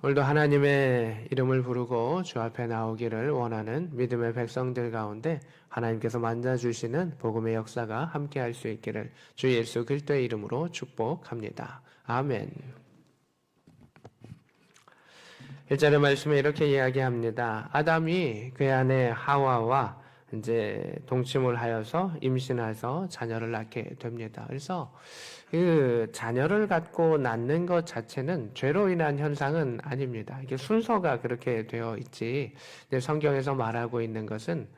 오늘도 하나님의 이름을 부르고 주 앞에 나오기를 원하는 믿음의 백성들 가운데 하나님께서 만나주시는 복음의 역사가 함께할 수 있기를 주 예수 그리스도의 이름으로 축복합니다. 아멘. 1절의 말씀에 이렇게 이야기합니다. 아담이 그의 아내 하와와 이제 동침을 하여서 임신해서 자녀를 낳게 됩니다. 그래서 그 자녀를 갖고 낳는 것 자체는 죄로 인한 현상은 아닙니다. 이게 순서가 그렇게 되어 있지. 성경에서 말하고 있는 것은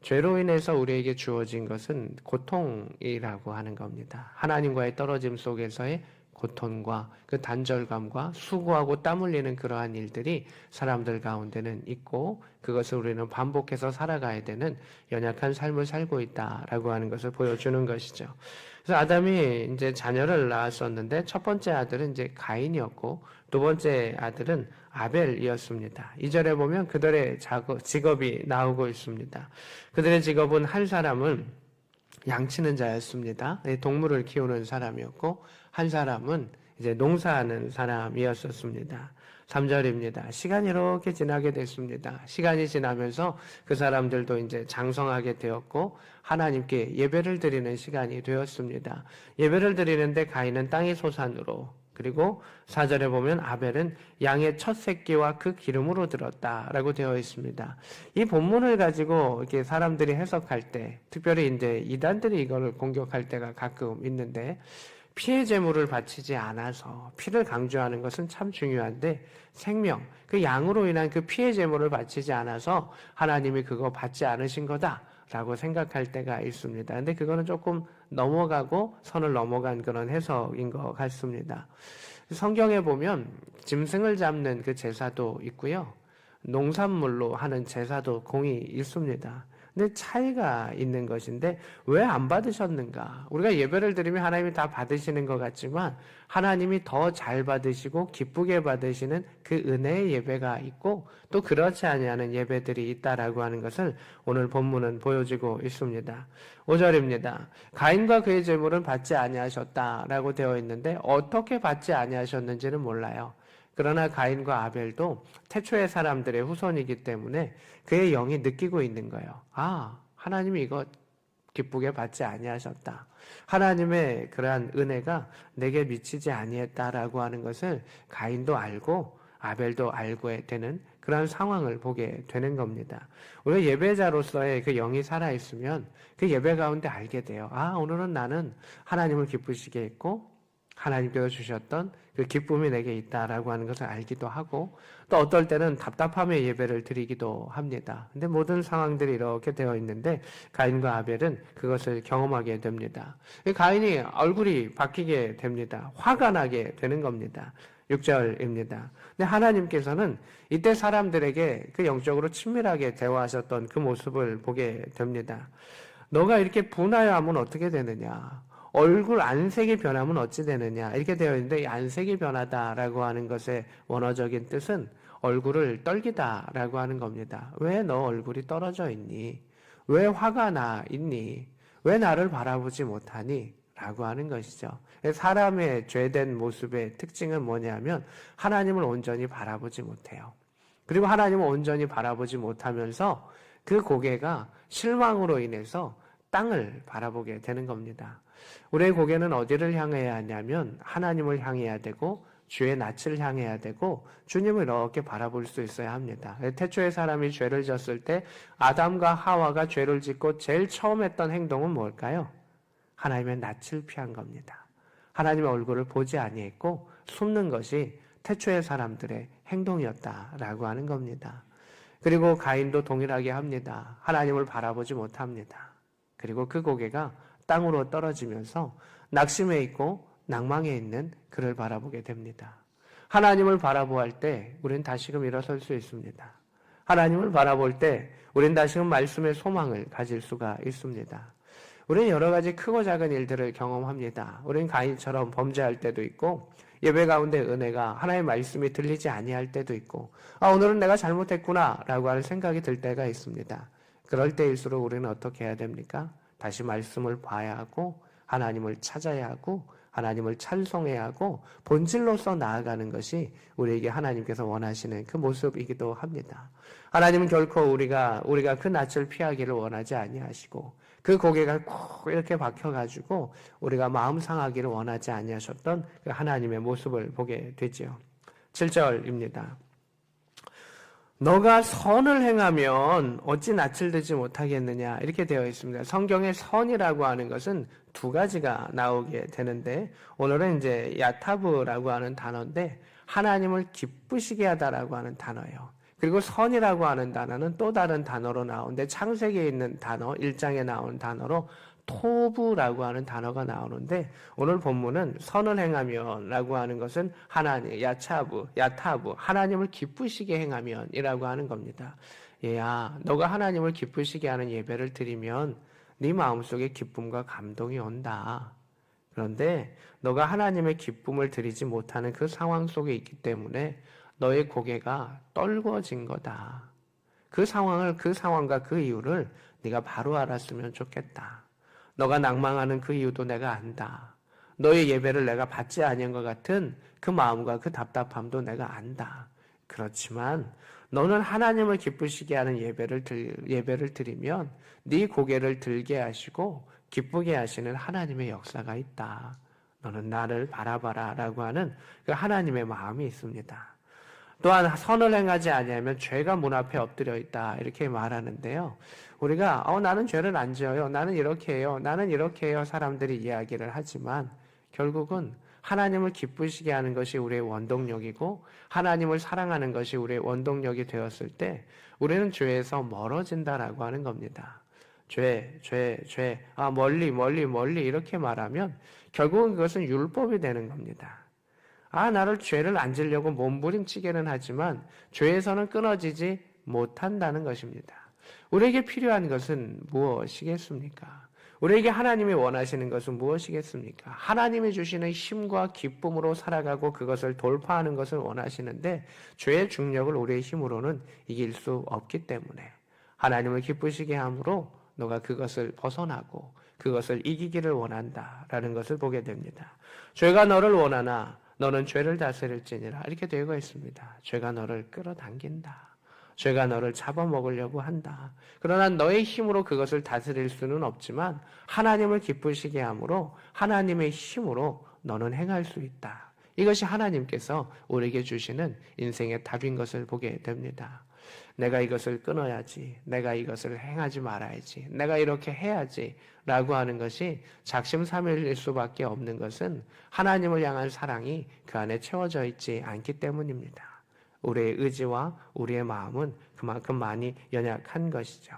죄로 인해서 우리에게 주어진 것은 고통이라고 하는 겁니다. 하나님과의 떨어짐 속에서의 고통과 그 단절감과 수고하고 땀 흘리는 그러한 일들이 사람들 가운데는 있고 그것을 우리는 반복해서 살아가야 되는 연약한 삶을 살고 있다라고 하는 것을 보여주는 것이죠. 그래서 아담이 이제 자녀를 낳았었는데 첫 번째 아들은 이제 가인이었고 두 번째 아들은 아벨이었습니다. 2절에 보면 그들의 직업이 나오고 있습니다. 그들의 직업은 한 사람은 양치는 자였습니다. 동물을 키우는 사람이었고 한 사람은 이제 농사하는 사람이었었습니다. 3절입니다. 시간이 이렇게 지나게 됐습니다. 시간이 지나면서 그 사람들도 이제 장성하게 되었고 하나님께 예배를 드리는 시간이 되었습니다. 예배를 드리는데 가인은 땅의 소산으로 그리고 4절에 보면 아벨은 양의 첫 새끼와 그 기름으로 들었다라고 되어 있습니다. 이 본문을 가지고 이렇게 사람들이 해석할 때, 특별히 이제 이단들이 이거를 공격할 때가 가끔 있는데, 피해 제물을 바치지 않아서 피를 강조하는 것은 참 중요한데 생명, 그 양으로 인한 그 피해 제물을 바치지 않아서 하나님이 그거 받지 않으신 거다라고 생각할 때가 있습니다. 근데 그거는 조금 넘어가고 선을 넘어간 그런 해석인 것 같습니다. 성경에 보면 짐승을 잡는 그 제사도 있고요. 농산물로 하는 제사도 공이 있습니다. 근데 차이가 있는 것인데 왜 안 받으셨는가? 우리가 예배를 드리면 하나님이 다 받으시는 것 같지만 하나님이 더 잘 받으시고 기쁘게 받으시는 그 은혜의 예배가 있고 또 그렇지 아니하는 예배들이 있다라고 하는 것을 오늘 본문은 보여주고 있습니다. 5절입니다. 가인과 그의 제물은 받지 아니하셨다라고 되어 있는데 어떻게 받지 아니하셨는지는 몰라요. 그러나 가인과 아벨도 태초의 사람들의 후손이기 때문에 그의 영이 느끼고 있는 거예요. 아, 하나님이 이거 기쁘게 받지 아니하셨다. 하나님의 그러한 은혜가 내게 미치지 아니했다라고 하는 것을 가인도 알고 아벨도 알고 되는 그러한 상황을 보게 되는 겁니다. 우리가 예배자로서의 그 영이 살아있으면 그 예배 가운데 알게 돼요. 아, 오늘은 나는 하나님을 기쁘시게 했고 하나님께서 주셨던 그 기쁨이 내게 있다라고 하는 것을 알기도 하고 또 어떨 때는 답답함의 예배를 드리기도 합니다. 근데 모든 상황들이 이렇게 되어 있는데 가인과 아벨은 그것을 경험하게 됩니다. 가인이 얼굴이 바뀌게 됩니다. 화가 나게 되는 겁니다. 6절입니다. 근데 하나님께서는 이때 사람들에게 그 영적으로 친밀하게 대화하셨던 그 모습을 보게 됩니다. 너가 이렇게 분하여 하면 어떻게 되느냐? 얼굴 안색이 변하면 어찌 되느냐 이렇게 되어 있는데 이 안색이 변하다라고 하는 것의 원어적인 뜻은 얼굴을 떨기다라고 하는 겁니다. 왜 너 얼굴이 떨어져 있니? 왜 화가 나 있니? 왜 나를 바라보지 못하니? 라고 하는 것이죠. 사람의 죄된 모습의 특징은 뭐냐면 하나님을 온전히 바라보지 못해요. 그리고 하나님을 온전히 바라보지 못하면서 그 고개가 실망으로 인해서 땅을 바라보게 되는 겁니다. 우리의 고개는 어디를 향해야 하냐면 하나님을 향해야 되고 주의 낯을 향해야 되고 주님을 이렇게 바라볼 수 있어야 합니다. 태초의 사람이 죄를 졌을 때 아담과 하와가 죄를 짓고 제일 처음 했던 행동은 뭘까요? 하나님의 낯을 피한 겁니다. 하나님의 얼굴을 보지 아니했고 숨는 것이 태초의 사람들의 행동이었다라고 하는 겁니다. 그리고 가인도 동일하게 합니다. 하나님을 바라보지 못합니다. 그리고 그 고개가 땅으로 떨어지면서 낙심해 있고 낭망해 있는 그를 바라보게 됩니다. 하나님을 바라보할 때 우리는 다시금 일어설 수 있습니다. 하나님을 바라볼 때 우리는 다시금 말씀의 소망을 가질 수가 있습니다. 우리는 여러 가지 크고 작은 일들을 경험합니다. 우리는 가인처럼 범죄할 때도 있고 예배 가운데 은혜가 하나님의 말씀이 들리지 아니할 때도 있고 오늘은 내가 잘못했구나 라고 하는 생각이 들 때가 있습니다. 그럴 때일수록 우리는 어떻게 해야 됩니까? 다시 말씀을 봐야 하고 하나님을 찾아야 하고 하나님을 찬송해야 하고 본질로서 나아가는 것이 우리에게 하나님께서 원하시는 그 모습이기도 합니다. 하나님은 결코 우리가 그 낯을 피하기를 원하지 아니하시고 그 고개가 꼭 이렇게 박혀가지고 우리가 마음 상하기를 원하지 아니하셨던 그 하나님의 모습을 보게 되지요. 7절입니다. 너가 선을 행하면 어찌 낯을 들지 못하겠느냐 이렇게 되어 있습니다. 성경에 선이라고 하는 것은 두 가지가 나오게 되는데 오늘은 이제 야타브라고 하는 단어인데 하나님을 기쁘시게 하다라고 하는 단어예요. 그리고 선이라고 하는 단어는 또 다른 단어로 나오는데 창세기에 있는 단어 1장에 나오는 단어로 토부라고 하는 단어가 나오는데 오늘 본문은 선을 행하면 라고 하는 것은 하나님, 야타브, 하나님을 기쁘시게 행하면 이라고 하는 겁니다. 얘야, 너가 하나님을 기쁘시게 하는 예배를 드리면 네 마음속에 기쁨과 감동이 온다. 그런데 너가 하나님의 기쁨을 드리지 못하는 그 상황 속에 있기 때문에 너의 고개가 떨궈진 거다. 그 상황과 그 이유를 네가 바로 알았으면 좋겠다. 너가 낭망하는 그 이유도 내가 안다. 너의 예배를 내가 받지 아니한 것 같은 그 마음과 그 답답함도 내가 안다. 그렇지만 너는 하나님을 기쁘시게 하는 예배를 드리면 네 고개를 들게 하시고 기쁘게 하시는 하나님의 역사가 있다. 너는 나를 바라봐라 라고 하는 그 하나님의 마음이 있습니다. 또한 선을 행하지 아니하면 죄가 문 앞에 엎드려 있다 이렇게 말하는데요. 우리가 나는 죄를 안 지어요. 나는 이렇게 해요. 나는 이렇게 해요. 사람들이 이야기를 하지만 결국은 하나님을 기쁘시게 하는 것이 우리의 원동력이고 하나님을 사랑하는 것이 우리의 원동력이 되었을 때 우리는 죄에서 멀어진다라고 하는 겁니다. 죄, 멀리 이렇게 말하면 결국은 그것은 율법이 되는 겁니다. 나를 죄를 안 지려고 몸부림치기는 하지만 죄에서는 끊어지지 못한다는 것입니다. 우리에게 필요한 것은 무엇이겠습니까? 우리에게 하나님이 원하시는 것은 무엇이겠습니까? 하나님이 주시는 힘과 기쁨으로 살아가고 그것을 돌파하는 것을 원하시는데 죄의 중력을 우리의 힘으로는 이길 수 없기 때문에 하나님을 기쁘시게 함으로 너가 그것을 벗어나고 그것을 이기기를 원한다라는 것을 보게 됩니다. 죄가 너를 원하나 너는 죄를 다스릴지니라 이렇게 되어 있습니다. 죄가 너를 끌어당긴다. 죄가 너를 잡아먹으려고 한다. 그러나 너의 힘으로 그것을 다스릴 수는 없지만 하나님을 기쁘시게 함으로 하나님의 힘으로 너는 행할 수 있다. 이것이 하나님께서 우리에게 주시는 인생의 답인 것을 보게 됩니다. 내가 이것을 끊어야지. 내가 이것을 행하지 말아야지. 내가 이렇게 해야지. 라고 하는 것이 작심삼일일 수밖에 없는 것은 하나님을 향한 사랑이 그 안에 채워져 있지 않기 때문입니다. 우리의 의지와 우리의 마음은 그만큼 많이 연약한 것이죠.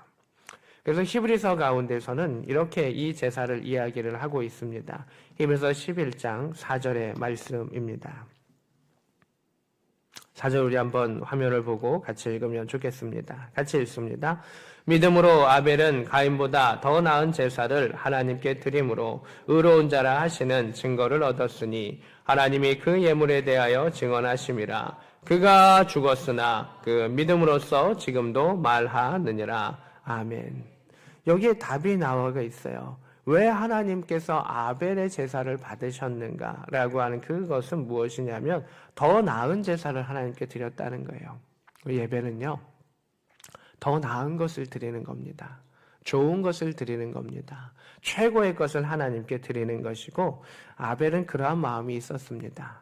그래서 히브리서 가운데서는 이렇게 이 제사를 이야기를 하고 있습니다. 히브리서 11장 4절의 말씀입니다. 4절 우리 한번 화면을 보고 같이 읽으면 좋겠습니다. 같이 읽습니다. 믿음으로 아벨은 가인보다 더 나은 제사를 하나님께 드림으로 의로운 자라 하시는 증거를 얻었으니 하나님이 그 예물에 대하여 증언하심이라. 그가 죽었으나 그 믿음으로써 지금도 말하느니라. 아멘. 여기에 답이 나와 있어요. 왜 하나님께서 아벨의 제사를 받으셨는가라고 하는 그것은 무엇이냐면 더 나은 제사를 하나님께 드렸다는 거예요. 예배는요. 더 나은 것을 드리는 겁니다. 좋은 것을 드리는 겁니다. 최고의 것을 하나님께 드리는 것이고 아벨은 그러한 마음이 있었습니다.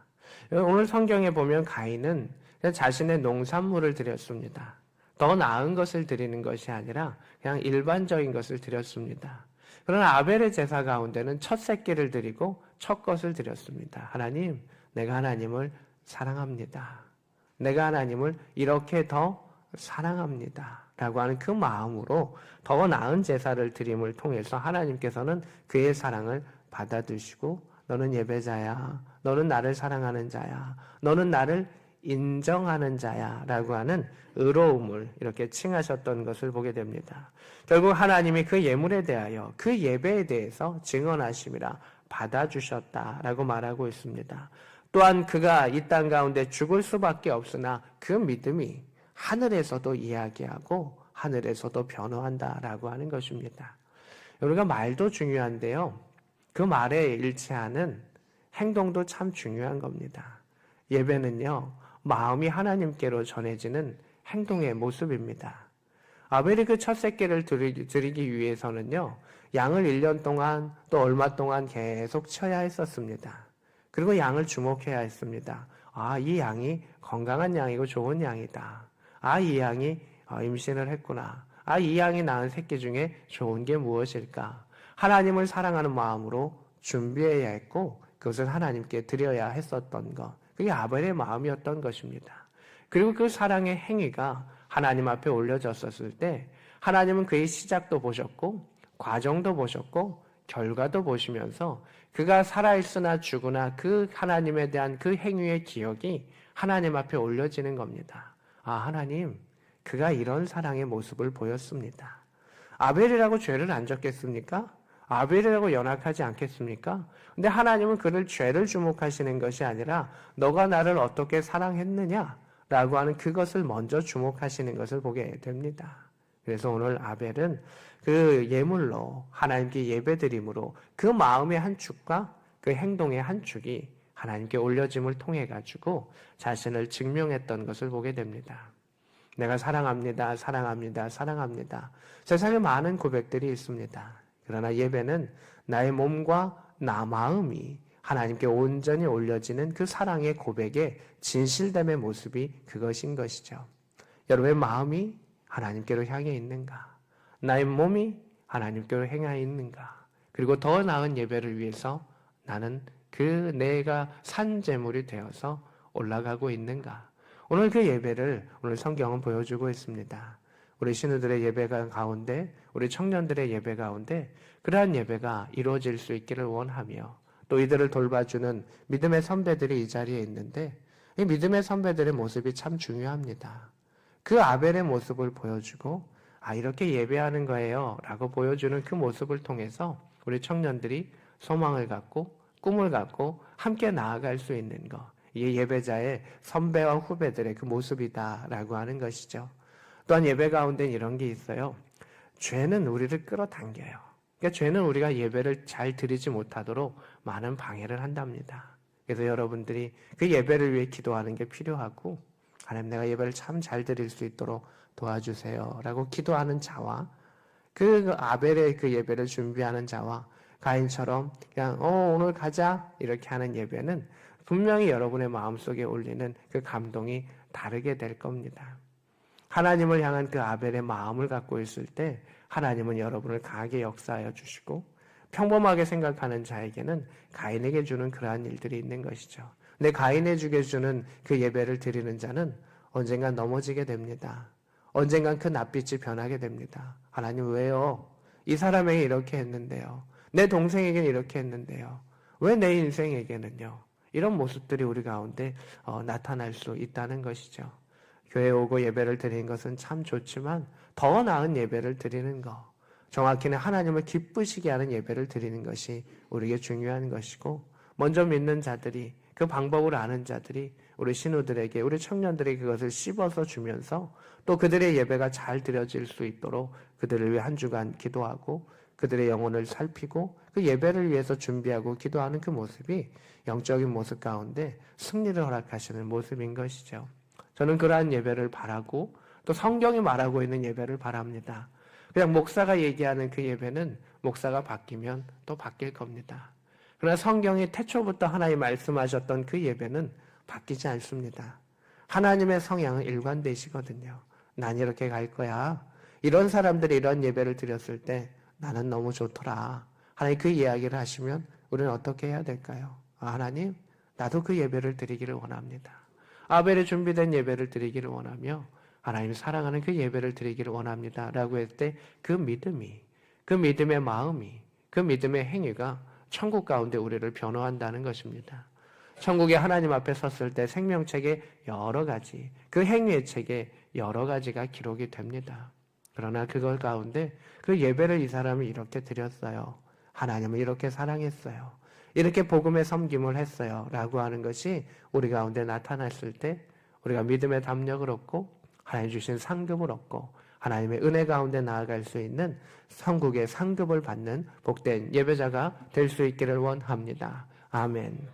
오늘 성경에 보면 가인은 자신의 농산물을 드렸습니다. 더 나은 것을 드리는 것이 아니라 그냥 일반적인 것을 드렸습니다. 그러나 아벨의 제사 가운데는 첫 새끼를 드리고 첫 것을 드렸습니다. 하나님, 내가 하나님을 사랑합니다. 내가 하나님을 이렇게 더 사랑합니다. 라고 하는 그 마음으로 더 나은 제사를 드림을 통해서 하나님께서는 그의 사랑을 받아주시고 너는 예배자야. 너는 나를 사랑하는 자야. 너는 나를 인정하는 자야 라고 하는 의로움을 이렇게 칭하셨던 것을 보게 됩니다. 결국 하나님이 그 예물에 대하여 그 예배에 대해서 증언하심이라 받아주셨다라고 말하고 있습니다. 또한 그가 이 땅 가운데 죽을 수밖에 없으나 그 믿음이 하늘에서도 이야기하고 하늘에서도 변호한다라고 하는 것입니다. 우리가 말도 중요한데요. 그 말에 일치하는 행동도 참 중요한 겁니다. 예배는요, 마음이 하나님께로 전해지는 행동의 모습입니다. 아벨이 그 첫 새끼를 드리기 위해서는요, 양을 1년 동안 또 얼마 동안 계속 쳐야 했었습니다. 그리고 양을 주목해야 했습니다. 아, 이 양이 건강한 양이고 좋은 양이다. 아, 이 양이 임신을 했구나. 아, 이 양이 낳은 새끼 중에 좋은 게 무엇일까? 하나님을 사랑하는 마음으로 준비해야 했고 그것을 하나님께 드려야 했었던 것. 그게 아벨의 마음이었던 것입니다. 그리고 그 사랑의 행위가 하나님 앞에 올려졌었을 때 하나님은 그의 시작도 보셨고 과정도 보셨고 결과도 보시면서 그가 살아있으나 죽으나 그 하나님에 대한 그 행위의 기억이 하나님 앞에 올려지는 겁니다. 아, 하나님, 그가 이런 사랑의 모습을 보였습니다. 아벨이라고 죄를 안 졌겠습니까? 아벨이라고 연약하지 않겠습니까? 근데 하나님은 그를 죄를 주목하시는 것이 아니라 너가 나를 어떻게 사랑했느냐라고 하는 그것을 먼저 주목하시는 것을 보게 됩니다. 그래서 오늘 아벨은 그 예물로 하나님께 예배드림으로 그 마음의 한 축과 그 행동의 한 축이 하나님께 올려짐을 통해 가지고 자신을 증명했던 것을 보게 됩니다. 내가 사랑합니다, 사랑합니다, 사랑합니다. 세상에 많은 고백들이 있습니다. 그러나 예배는 나의 몸과 나 마음이 하나님께 온전히 올려지는 그 사랑의 고백의 진실됨의 모습이 그것인 것이죠. 여러분의 마음이 하나님께로 향해 있는가? 나의 몸이 하나님께로 향해 있는가? 그리고 더 나은 예배를 위해서 나는 그 내가 산 제물이 되어서 올라가고 있는가? 오늘 그 예배를 오늘 성경은 보여주고 있습니다. 우리 신우들의 예배가 가운데, 우리 청년들의 예배 가운데 그러한 예배가 이루어질 수 있기를 원하며 또 이들을 돌봐주는 믿음의 선배들이 이 자리에 있는데 이 믿음의 선배들의 모습이 참 중요합니다. 그 아벨의 모습을 보여주고 아, 이렇게 예배하는 거예요 라고 보여주는 그 모습을 통해서 우리 청년들이 소망을 갖고 꿈을 갖고 함께 나아갈 수 있는 것, 이게 예배자의 선배와 후배들의 그 모습이다라고 하는 것이죠. 또한 예배 가운데 이런 게 있어요. 죄는 우리를 끌어당겨요. 그러니까 죄는 우리가 예배를 잘 드리지 못하도록 많은 방해를 한답니다. 그래서 여러분들이 그 예배를 위해 기도하는 게 필요하고 하나님, 내가 예배를 참 잘 드릴 수 있도록 도와주세요 라고 기도하는 자와 그 아벨의 그 예배를 준비하는 자와 가인처럼 그냥 오늘 가자 이렇게 하는 예배는 분명히 여러분의 마음속에 올리는 그 감동이 다르게 될 겁니다. 하나님을 향한 그 아벨의 마음을 갖고 있을 때 하나님은 여러분을 강하게 역사하여 주시고 평범하게 생각하는 자에게는 가인에게 주는 그러한 일들이 있는 것이죠. 근데 가인에게 주는 그 예배를 드리는 자는 언젠간 넘어지게 됩니다. 언젠간 그 낯빛이 변하게 됩니다. 하나님 왜요? 이 사람에게 이렇게 했는데요. 내 동생에게는 이렇게 했는데요. 왜 내 인생에게는요? 이런 모습들이 우리 가운데 나타날 수 있다는 것이죠. 교회에 오고 예배를 드리는 것은 참 좋지만 더 나은 예배를 드리는 것, 정확히는 하나님을 기쁘시게 하는 예배를 드리는 것이 우리에게 중요한 것이고 먼저 믿는 자들이 그 방법을 아는 자들이 우리 신우들에게 우리 청년들에게 그것을 씹어서 주면서 또 그들의 예배가 잘 드려질 수 있도록 그들을 위해 한 주간 기도하고 그들의 영혼을 살피고 그 예배를 위해서 준비하고 기도하는 그 모습이 영적인 모습 가운데 승리를 허락하시는 모습인 것이죠. 저는 그러한 예배를 바라고 또 성경이 말하고 있는 예배를 바랍니다. 그냥 목사가 얘기하는 그 예배는 목사가 바뀌면 또 바뀔 겁니다. 그러나 성경이 태초부터 하나님 말씀하셨던 그 예배는 바뀌지 않습니다. 하나님의 성향은 일관되시거든요. 난 이렇게 갈 거야. 이런 사람들이 이런 예배를 드렸을 때 나는 너무 좋더라. 하나님 그 이야기를 하시면 우리는 어떻게 해야 될까요? 하나님, 나도 그 예배를 드리기를 원합니다. 아벨의 준비된 예배를 드리기를 원하며 하나님 사랑하는 그 예배를 드리기를 원합니다. 라고 했을 때 그 믿음이, 그 믿음의 마음이, 그 믿음의 행위가 천국 가운데 우리를 변화한다는 것입니다. 천국에 하나님 앞에 섰을 때 생명책에 여러 가지, 그 행위의 책에 여러 가지가 기록이 됩니다. 그러나 그걸 가운데 그 예배를 이 사람이 이렇게 드렸어요. 하나님을 이렇게 사랑했어요. 이렇게 복음의 섬김을 했어요. 라고 하는 것이 우리 가운데 나타났을 때 우리가 믿음의 담력을 얻고 하나님 주신 상급을 얻고 하나님의 은혜 가운데 나아갈 수 있는 천국의 상급을 받는 복된 예배자가 될 수 있기를 원합니다. 아멘.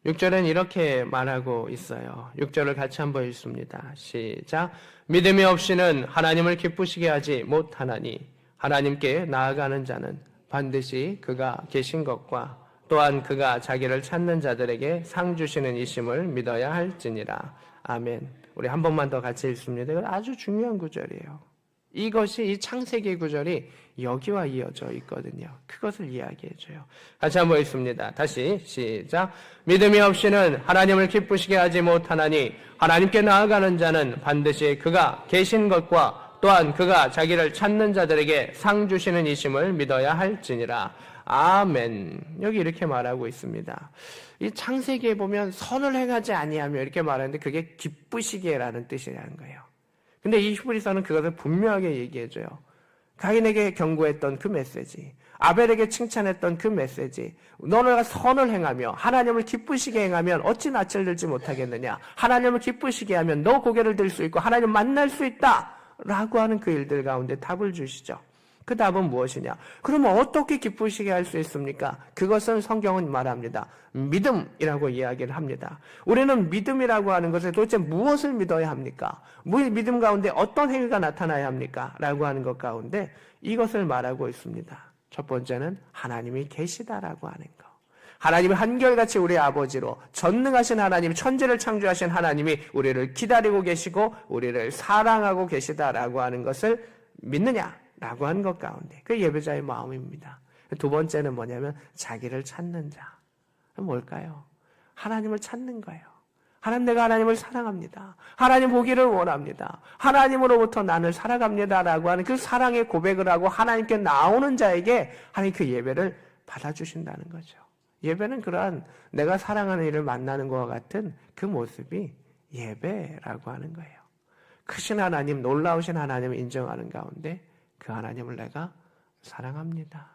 6절은 이렇게 말하고 있어요. 6절을 같이 한번 읽습니다. 시작. 믿음이 없이는 하나님을 기쁘시게 하지 못하나니 하나님께 나아가는 자는 반드시 그가 계신 것과 또한 그가 자기를 찾는 자들에게 상 주시는 이심을 믿어야 할지니라. 아멘. 우리 한 번만 더 같이 읽습니다. 이건 아주 중요한 구절이에요. 이것이 이 창세기 구절이 여기와 이어져 있거든요. 그것을 이야기해줘요. 같이 한번 읽습니다. 다시 시작. 믿음이 없이는 하나님을 기쁘시게 하지 못하나니 하나님께 나아가는 자는 반드시 그가 계신 것과 또한 그가 자기를 찾는 자들에게 상 주시는 이심을 믿어야 할지니라. 아멘. 여기 이렇게 말하고 있습니다. 이 창세기에 보면 선을 행하지 아니하며 이렇게 말하는데 그게 기쁘시게라는 뜻이라는 거예요. 근데 이 히브리서는 그것을 분명하게 얘기해줘요. 가인에게 경고했던 그 메시지, 아벨에게 칭찬했던 그 메시지, 너네가 선을 행하며 하나님을 기쁘시게 행하면 어찌 낯을 들지 못하겠느냐, 하나님을 기쁘시게 하면 너 고개를 들 수 있고 하나님 만날 수 있다 라고 하는 그 일들 가운데 답을 주시죠. 그 답은 무엇이냐? 그러면 어떻게 기쁘시게 할 수 있습니까? 그것은 성경은 말합니다. 믿음이라고 이야기를 합니다. 우리는 믿음이라고 하는 것에 도대체 무엇을 믿어야 합니까? 믿음 가운데 어떤 행위가 나타나야 합니까? 라고 하는 것 가운데 이것을 말하고 있습니다. 첫 번째는 하나님이 계시다라고 하는 것. 하나님이 한결같이 우리 아버지로 전능하신 하나님, 천지를 창조하신 하나님이 우리를 기다리고 계시고 우리를 사랑하고 계시다라고 하는 것을 믿느냐? 라고 하는 것 가운데 그 예배자의 마음입니다. 두 번째는 뭐냐면 자기를 찾는 자. 뭘까요? 하나님을 찾는 거예요. 내가 하나님을 사랑합니다. 하나님 보기를 원합니다. 하나님으로부터 나를 살아갑니다 라고 하는 그 사랑의 고백을 하고 하나님께 나오는 자에게 하나님 그 예배를 받아주신다는 거죠. 예배는 그러한 내가 사랑하는 이를 만나는 것과 같은 그 모습이 예배라고 하는 거예요. 크신 하나님, 놀라우신 하나님을 인정하는 가운데 그 하나님을 내가 사랑합니다.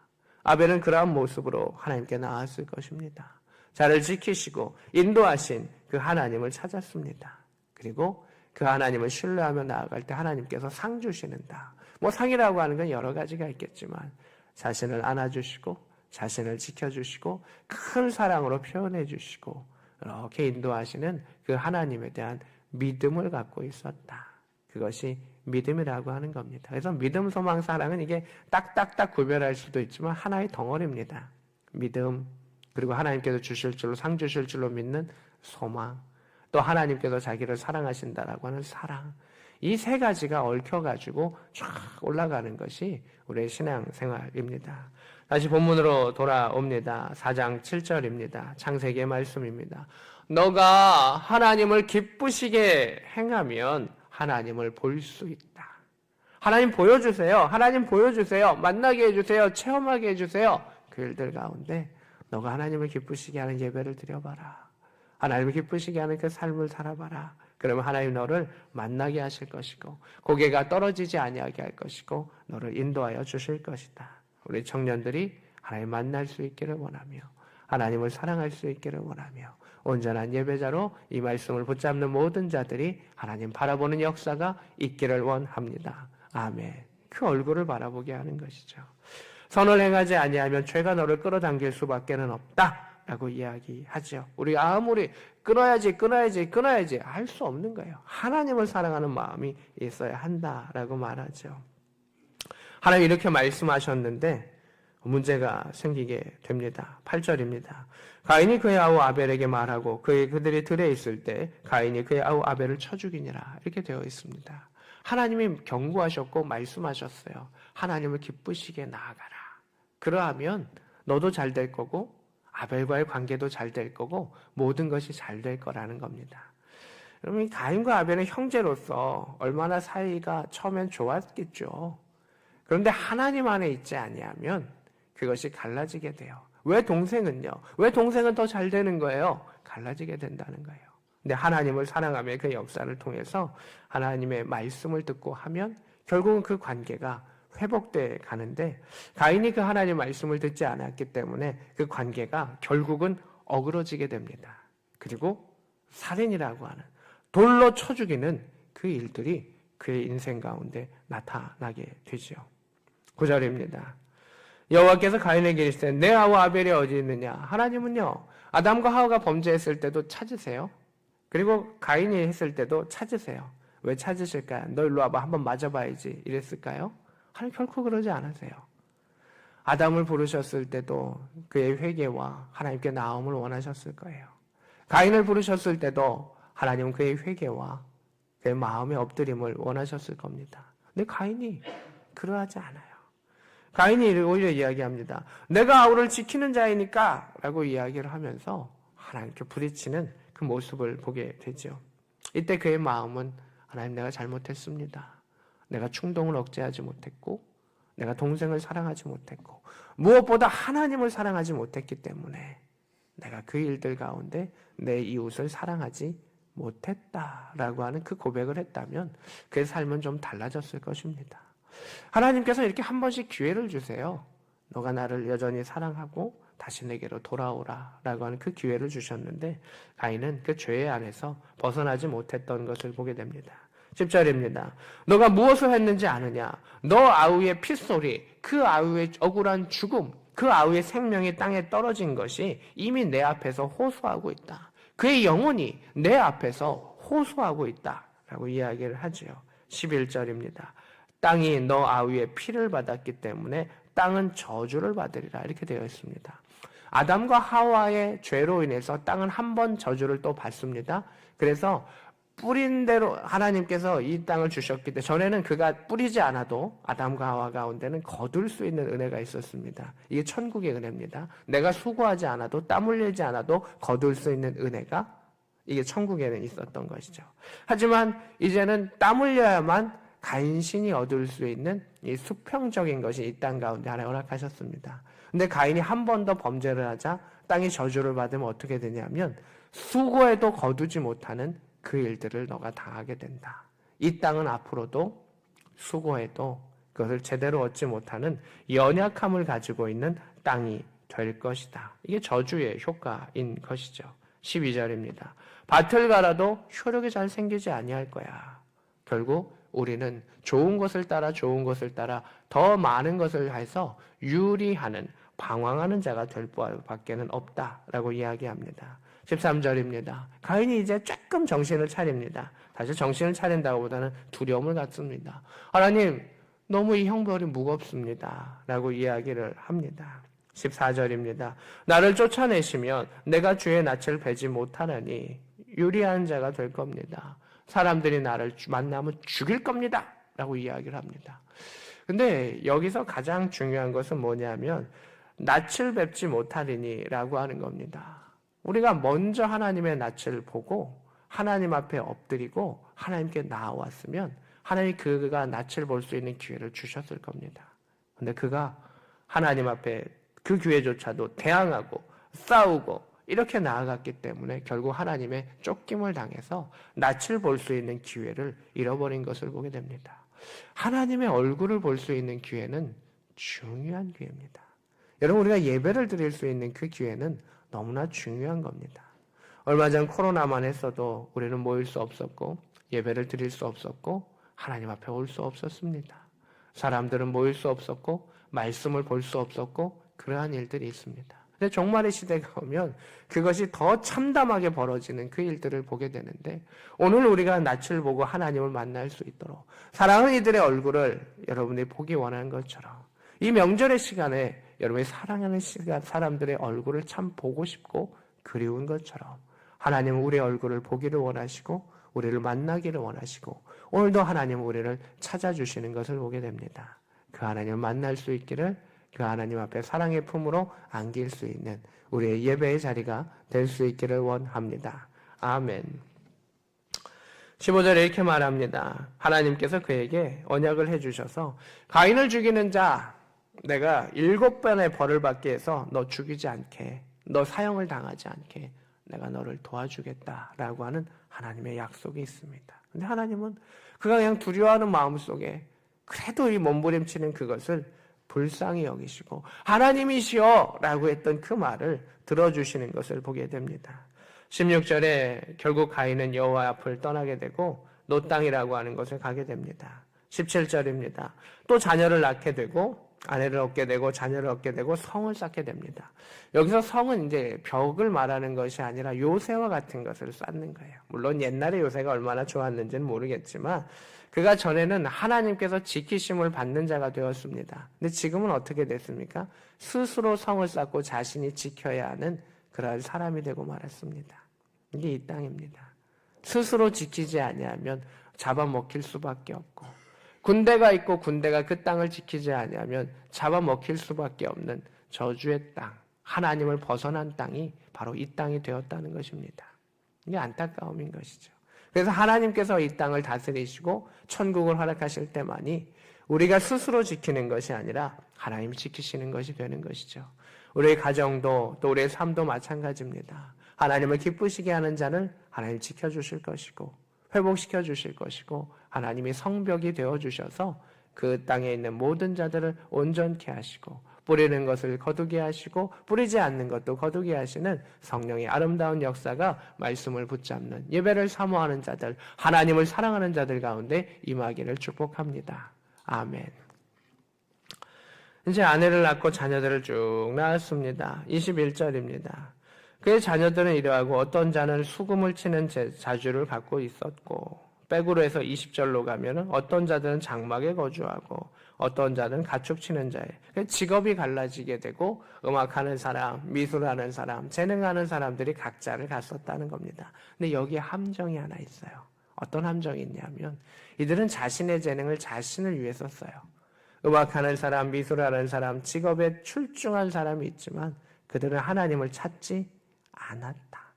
아벨은 그러한 모습으로 하나님께 나왔을 것입니다. 자를 지키시고 인도하신 그 하나님을 찾았습니다. 그리고 그 하나님을 신뢰하며 나아갈 때 하나님께서 상 주시는다. 상이라고 하는 건 여러 가지가 있겠지만 자신을 안아주시고 자신을 지켜주시고 큰 사랑으로 표현해 주시고 이렇게 인도하시는 그 하나님에 대한 믿음을 갖고 있었다. 그것이 믿음이라고 하는 겁니다. 그래서 믿음, 소망, 사랑은 이게 딱딱딱 구별할 수도 있지만 하나의 덩어리입니다. 믿음, 그리고 하나님께서 주실 줄로, 상 주실 줄로 믿는 소망, 또 하나님께서 자기를 사랑하신다라고 하는 사랑. 이 세 가지가 얽혀가지고 쫙 올라가는 것이 우리의 신앙생활입니다. 다시 본문으로 돌아옵니다. 4장 7절입니다. 창세기의 말씀입니다. 너가 하나님을 기쁘시게 행하면 하나님을 볼 수 있다. 하나님 보여주세요. 하나님 보여주세요. 만나게 해주세요. 체험하게 해주세요. 그 일들 가운데 너가 하나님을 기쁘시게 하는 예배를 드려봐라. 하나님을 기쁘시게 하는 그 삶을 살아봐라. 그러면 하나님 너를 만나게 하실 것이고 고개가 떨어지지 아니하게 할 것이고 너를 인도하여 주실 것이다. 우리 청년들이 하나님 만날 수 있기를 원하며 하나님을 사랑할 수 있기를 원하며 온전한 예배자로 이 말씀을 붙잡는 모든 자들이 하나님 바라보는 역사가 있기를 원합니다. 아멘. 그 얼굴을 바라보게 하는 것이죠. 선을 행하지 아니하면 죄가 너를 끌어당길 수밖에는 없다라고 이야기하죠. 우리 아무리 끊어야지 할 수 없는 거예요. 하나님을 사랑하는 마음이 있어야 한다라고 말하죠. 하나님 이렇게 말씀하셨는데 문제가 생기게 됩니다. 8절입니다. 가인이 그의 아우 아벨에게 말하고 그들이 들에 있을 때 가인이 그의 아우 아벨을 쳐 죽이니라. 이렇게 되어 있습니다. 하나님이 경고하셨고 말씀하셨어요. 하나님을 기쁘시게 나아가라. 그러하면 너도 잘 될 거고 아벨과의 관계도 잘 될 거고 모든 것이 잘 될 거라는 겁니다. 여러분, 가인과 아벨은 형제로서 얼마나 사이가 처음엔 좋았겠죠. 그런데 하나님 안에 있지 아니하면 그것이 갈라지게 돼요. 왜 동생은요? 왜 동생은 더 잘 되는 거예요? 갈라지게 된다는 거예요. 근데 하나님을 사랑하며 그 역사를 통해서 하나님의 말씀을 듣고 하면 결국은 그 관계가 회복돼 가는데 가인이 그 하나님의 말씀을 듣지 않았기 때문에 그 관계가 결국은 어그러지게 됩니다. 그리고 살인이라고 하는 돌로 쳐 죽이는 그 일들이 그의 인생 가운데 나타나게 되죠. 9절입니다. 여호와께서 가인에게 이르시되 내 아우 아벨이 어디 있느냐? 하나님은요 아담과 하와가 범죄했을 때도 찾으세요. 그리고 가인이 했을 때도 찾으세요. 왜 찾으실까요? 너 일로 와봐. 한번 맞아봐야지. 이랬을까요? 하나님 결코 그러지 않으세요. 아담을 부르셨을 때도 그의 회개와 하나님께 나옴을 원하셨을 거예요. 가인을 부르셨을 때도 하나님은 그의 회개와 그의 마음의 엎드림을 원하셨을 겁니다. 근데 가인이 그러하지 않아요. 가인이 오히려 이야기합니다. 내가 아우를 지키는 자이니까 라고 이야기를 하면서 하나님께 부딪히는 그 모습을 보게 되죠. 이때 그의 마음은 하나님, 내가 잘못했습니다. 내가 충동을 억제하지 못했고 내가 동생을 사랑하지 못했고 무엇보다 하나님을 사랑하지 못했기 때문에 내가 그 일들 가운데 내 이웃을 사랑하지 못했다라고 하는 그 고백을 했다면 그의 삶은 좀 달라졌을 것입니다. 하나님께서 이렇게 한 번씩 기회를 주세요. 너가 나를 여전히 사랑하고 다시 내게로 돌아오라 라고 하는 그 기회를 주셨는데 가인은 그 죄 안에서 벗어나지 못했던 것을 보게 됩니다. 10절입니다. 너가 무엇을 했는지 아느냐? 너 아우의 핏소리, 그 아우의 억울한 죽음, 그 아우의 생명이 땅에 떨어진 것이 이미 내 앞에서 호소하고 있다. 그의 영혼이 내 앞에서 호소하고 있다 라고 이야기를 하지요. 11절입니다. 땅이 너 아우의 피를 받았기 때문에 땅은 저주를 받으리라 이렇게 되어 있습니다. 아담과 하와의 죄로 인해서 땅은 한 번 저주를 또 받습니다. 그래서 뿌린 대로 하나님께서 이 땅을 주셨기 때문에 전에는 그가 뿌리지 않아도 아담과 하와 가운데는 거둘 수 있는 은혜가 있었습니다. 이게 천국의 은혜입니다. 내가 수고하지 않아도 땀 흘리지 않아도 거둘 수 있는 은혜가 이게 천국에는 있었던 것이죠. 하지만 이제는 땀 흘려야만 간신히 얻을 수 있는 이 수평적인 것이 이 땅 가운데 하나 허락하셨습니다. 근데 가인이 한 번 더 범죄를 하자 땅이 저주를 받으면 어떻게 되냐면 수고해도 거두지 못하는 그 일들을 너가 당하게 된다. 이 땅은 앞으로도 수고해도 그것을 제대로 얻지 못하는 연약함을 가지고 있는 땅이 될 것이다. 이게 저주의 효과인 것이죠. 12절입니다. 밭을 갈아도 효력이 잘 생기지 아니할 거야. 결국 우리는 좋은 것을 따라 더 많은 것을 해서 유리하는 방황하는 자가 될 밖에는 없다라고 이야기합니다. 13절입니다. 가인이 이제 조금 정신을 차립니다. 사실 정신을 차린다고 보다는 두려움을 갖습니다. 하나님, 너무 이 형벌이 무겁습니다. 라고 이야기를 합니다. 14절입니다. 나를 쫓아내시면 내가 주의 낯을 뵈지 못하느니 유리한 자가 될 겁니다. 사람들이 나를 만나면 죽일 겁니다. 라고 이야기를 합니다. 근데 여기서 가장 중요한 것은 뭐냐면 낯을 뵙지 못하리니 라고 하는 겁니다. 우리가 먼저 하나님의 낯을 보고 하나님 앞에 엎드리고 하나님께 나아왔으면 하나님이 그가 낯을 볼 수 있는 기회를 주셨을 겁니다. 근데 그가 하나님 앞에 그 기회조차도 대항하고 싸우고 이렇게 나아갔기 때문에 결국 하나님의 쫓김을 당해서 낯을 볼 수 있는 기회를 잃어버린 것을 보게 됩니다. 하나님의 얼굴을 볼 수 있는 기회는 중요한 기회입니다. 여러분, 우리가 예배를 드릴 수 있는 그 기회는 너무나 중요한 겁니다. 얼마 전 코로나만 했어도 우리는 모일 수 없었고 예배를 드릴 수 없었고 하나님 앞에 올 수 없었습니다. 사람들은 모일 수 없었고 말씀을 볼 수 없었고 그러한 일들이 있습니다. 근데 종말의 시대가 오면 그것이 더 참담하게 벌어지는 그 일들을 보게 되는데 오늘 우리가 낯을 보고 하나님을 만날 수 있도록 사랑하는 이들의 얼굴을 여러분이 보기 원하는 것처럼 이 명절의 시간에 여러분이 사랑하는 사람들의 얼굴을 참 보고 싶고 그리운 것처럼 하나님은 우리의 얼굴을 보기를 원하시고 우리를 만나기를 원하시고 오늘도 하나님은 우리를 찾아주시는 것을 보게 됩니다. 그 하나님을 만날 수 있기를 그 하나님 앞에 사랑의 품으로 안길 수 있는 우리의 예배의 자리가 될 수 있기를 원합니다. 아멘. 15절에 이렇게 말합니다. 하나님께서 그에게 언약을 해주셔서 가인을 죽이는 자 내가 7번의 벌을 받게 해서 너 죽이지 않게 너 사형을 당하지 않게 내가 너를 도와주겠다라고 하는 하나님의 약속이 있습니다. 근데 하나님은 그가 그냥 두려워하는 마음속에 그래도 이 몸부림치는 그것을 불쌍히 여기시고 하나님이시여 라고 했던 그 말을 들어주시는 것을 보게 됩니다. 16절에 결국 가인은 여호와 앞을 떠나게 되고 노 땅이라고 하는 곳에 가게 됩니다. 17절입니다. 또 자녀를 낳게 되고 아내를 얻게 되고 자녀를 얻게 되고 성을 쌓게 됩니다. 여기서 성은 이제 벽을 말하는 것이 아니라 요새와 같은 것을 쌓는 거예요. 물론 옛날에 요새가 얼마나 좋았는지는 모르겠지만 그가 전에는 하나님께서 지키심을 받는 자가 되었습니다. 근데 지금은 어떻게 됐습니까? 스스로 성을 쌓고 자신이 지켜야 하는 그러한 사람이 되고 말았습니다. 이게 이 땅입니다. 스스로 지키지 아니하면 잡아먹힐 수밖에 없고, 군대가 있고 군대가 그 땅을 지키지 아니하면 잡아먹힐 수밖에 없는 저주의 땅, 하나님을 벗어난 땅이 바로 이 땅이 되었다는 것입니다. 이게 안타까움인 것이죠. 그래서 하나님께서 이 땅을 다스리시고 천국을 허락하실 때만이 우리가 스스로 지키는 것이 아니라 하나님이 지키시는 것이 되는 것이죠. 우리의 가정도 또 우리의 삶도 마찬가지입니다. 하나님을 기쁘시게 하는 자는 하나님 지켜주실 것이고 회복시켜 주실 것이고 하나님이 성벽이 되어주셔서 그 땅에 있는 모든 자들을 온전케 하시고 뿌리는 것을 거두게 하시고 뿌리지 않는 것도 거두게 하시는 성령의 아름다운 역사가 말씀을 붙잡는 예배를 사모하는 자들, 하나님을 사랑하는 자들 가운데 임하기를 축복합니다. 아멘. 이제 아내를 낳고 자녀들을 쭉 낳았습니다. 21절입니다. 그의 자녀들은 이러하고 어떤 자는 수금을 치는 자주를 갖고 있었고, 백으로 해서 20절로 가면은 어떤 자들은 장막에 거주하고 어떤 자들은 가축 치는 자에 직업이 갈라지게 되고 음악하는 사람, 미술하는 사람, 재능하는 사람들이 각자를 갔었다는 겁니다. 근데 여기에 함정이 하나 있어요. 어떤 함정이 있냐면 이들은 자신의 재능을 자신을 위해 썼어요. 음악하는 사람, 미술하는 사람, 직업에 출중한 사람이 있지만 그들은 하나님을 찾지 않았다.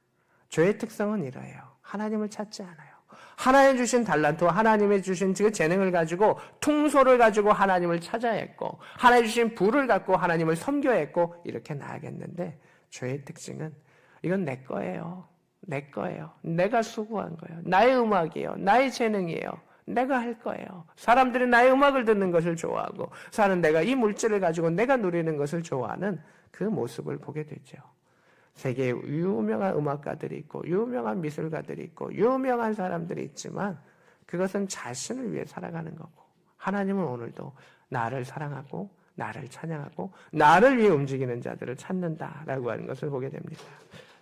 죄의 특성은 이래요. 하나님을 찾지 않아요. 하나님 주신 달란트와 하나님의 주신 그 재능을 가지고 퉁소를 가지고 하나님을 찾아야 했고 하나님 주신 부를 갖고 하나님을 섬겨야 했고 이렇게 나아가겠는데 죄의 특징은 이건 내 거예요. 내 거예요. 내가 수고한 거예요. 나의 음악이에요. 나의 재능이에요. 내가 할 거예요. 사람들이 나의 음악을 듣는 것을 좋아하고 사는 내가 이 물질을 가지고 내가 누리는 것을 좋아하는 그 모습을 보게 되죠. 세계에 유명한 음악가들이 있고 유명한 미술가들이 있고 유명한 사람들이 있지만 그것은 자신을 위해 살아가는 거고 하나님은 오늘도 나를 사랑하고 나를 찬양하고 나를 위해 움직이는 자들을 찾는다라고 하는 것을 보게 됩니다.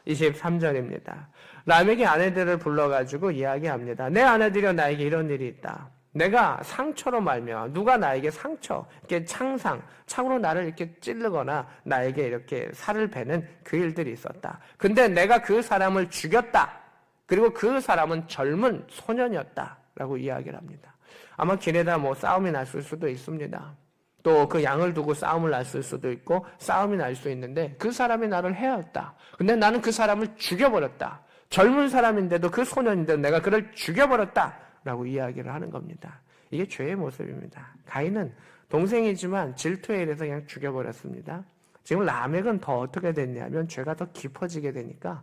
23절입니다. 람에게 아내들을 불러가지고 이야기합니다. 내 아내들이여 나에게 이런 일이 있다. 내가 상처로 말미암아 누가 나에게 상처, 이렇게 창으로 나를 이렇게 찌르거나 나에게 이렇게 살을 베는 그 일들이 있었다. 근데 내가 그 사람을 죽였다. 그리고 그 사람은 젊은 소년이었다라고 이야기를 합니다. 아마 길에다 싸움이 났을 수도 있습니다. 또 그 양을 두고 싸움을 났을 수도 있고 싸움이 날 수 있는데 그 사람이 나를 해였다. 근데 나는 그 사람을 죽여버렸다. 젊은 사람인데도 그 소년인데도 내가 그를 죽여버렸다. 라고 이야기를 하는 겁니다. 이게 죄의 모습입니다. 가인은 동생이지만 질투에 의해서 그냥 죽여버렸습니다. 지금 라멕은 더 어떻게 됐냐면 죄가 더 깊어지게 되니까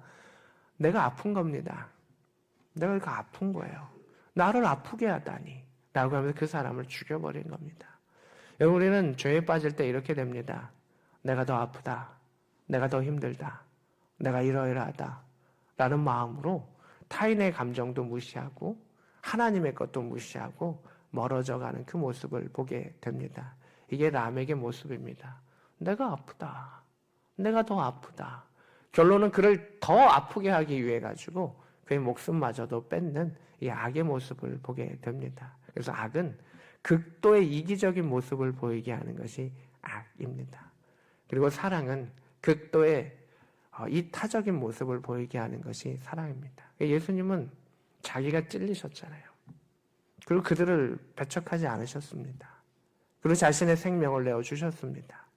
내가 아픈 겁니다. 내가 이렇게 아픈 거예요. 나를 아프게 하다니 라고 하면서 그 사람을 죽여버린 겁니다. 여러분 우리는 죄에 빠질 때 이렇게 됩니다. 내가 더 아프다. 내가 더 힘들다. 내가 이러이러하다. 라는 마음으로 타인의 감정도 무시하고 하나님의 것도 무시하고 멀어져 가는 그 모습을 보게 됩니다. 이게 람에게 모습입니다. 내가 아프다. 내가 더 아프다. 결론은 그를 더 아프게 하기 위해 가지고 그의 목숨마저도 뺏는 이 악의 모습을 보게 됩니다. 그래서 악은 극도의 이기적인 모습을 보이게 하는 것이 악입니다. 그리고 사랑은 극도의 이타적인 모습을 보이게 하는 것이 사랑입니다. 예수님은 자기가 찔리셨잖아요. 그리고 그들을 배척하지 않으셨습니다. 그리고 자신의 생명을 내어주셨습니다.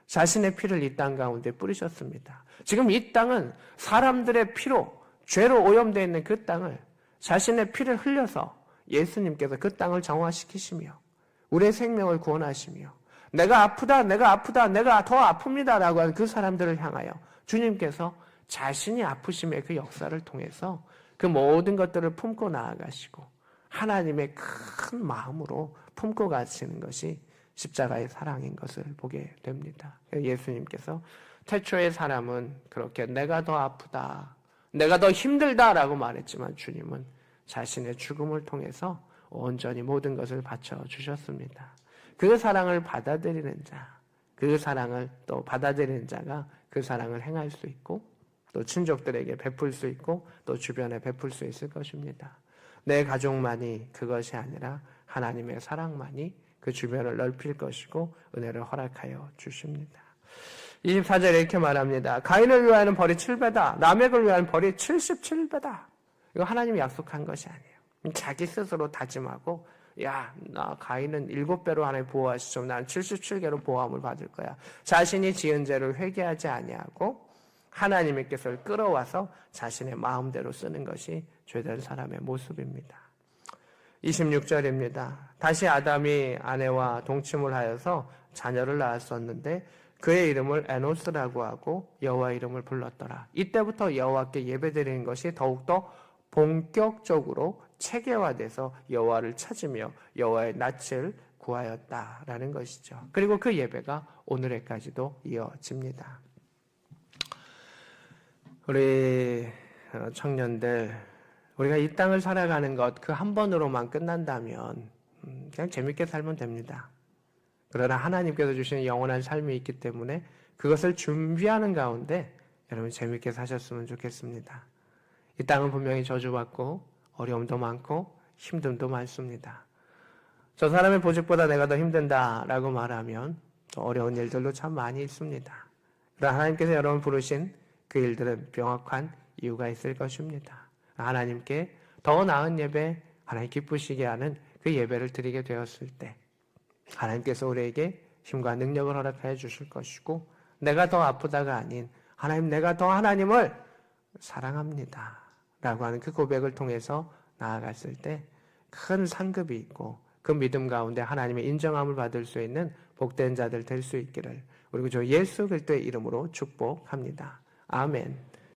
자신의 피를 이 땅 가운데 뿌리셨습니다. 지금 이 땅은 사람들의 피로 죄로 오염되어 있는 그 땅을 자신의 피를 흘려서 예수님께서 그 땅을 정화시키시며 우리의 생명을 구원하시며 내가 아프다 내가 더 아픕니다 라고 하는 그 사람들을 향하여 주님께서 자신이 아프심의 그 역사를 통해서 그 모든 것들을 품고 나아가시고 하나님의 큰 마음으로 품고 가시는 것이 십자가의 사랑인 것을 보게 됩니다. 예수님께서 태초의 사람은 그렇게 내가 더 아프다, 내가 더 힘들다라고 말했지만 주님은 자신의 죽음을 통해서 온전히 모든 것을 바쳐 주셨습니다. 그 사랑을 받아들이는 자, 그 사랑을 또 받아들이는 자가 그 사랑을 행할 수 있고 또 친족들에게 베풀 수 있고 또 주변에 베풀 수 있을 것입니다. 내 가족만이 그것이 아니라 하나님의 사랑만이 그 주변을 넓힐 것이고 은혜를 허락하여 주십니다. 24절에 이렇게 말합니다. 가인을 위하여는 벌이 7배다. 라멕을 위하여는 벌이 77배다. 이거 하나님이 약속한 것이 아니에요. 자기 스스로 다짐하고 나 가인은 7배로 하나님 보호하시죠. 난 77개로 보호함을 받을 거야. 자신이 지은 죄를 회개하지 아니하고 하나님께서 끌어와서 자신의 마음대로 쓰는 것이 죄된 사람의 모습입니다. 26절입니다. 다시 아담이 아내와 동침을 하여서 자녀를 낳았었는데 그의 이름을 에노스라고 하고 여호와 이름을 불렀더라. 이때부터 여호와께 예배드리는 것이 더욱더 본격적으로 체계화돼서 여호와를 찾으며 여호와의 낯을 구하였다라는 것이죠. 그리고 그 예배가 오늘에까지도 이어집니다. 우리 청년들, 우리가 이 땅을 살아가는 것 그 한 번으로만 끝난다면 그냥 재밌게 살면 됩니다. 그러나 하나님께서 주시는 영원한 삶이 있기 때문에 그것을 준비하는 가운데 여러분 재밌게 사셨으면 좋겠습니다. 이 땅은 분명히 저주받고 어려움도 많고 힘듦도 많습니다. 저 사람의 보직보다 내가 더 힘든다라고 말하면 또 어려운 일들도 참 많이 있습니다. 그러나 하나님께서 여러분 부르신 그 일들은 명확한 이유가 있을 것입니다. 하나님께 더 나은 예배, 하나님 기쁘시게 하는 그 예배를 드리게 되었을 때 하나님께서 우리에게 힘과 능력을 허락하여 주실 것이고 내가 더 아프다가 아닌 하나님 내가 더 하나님을 사랑합니다 라고 하는 그 고백을 통해서 나아갔을 때 큰 상급이 있고 그 믿음 가운데 하나님의 인정함을 받을 수 있는 복된 자들 될 수 있기를 우리 주 예수 그리스도의 이름으로 축복합니다. 아멘.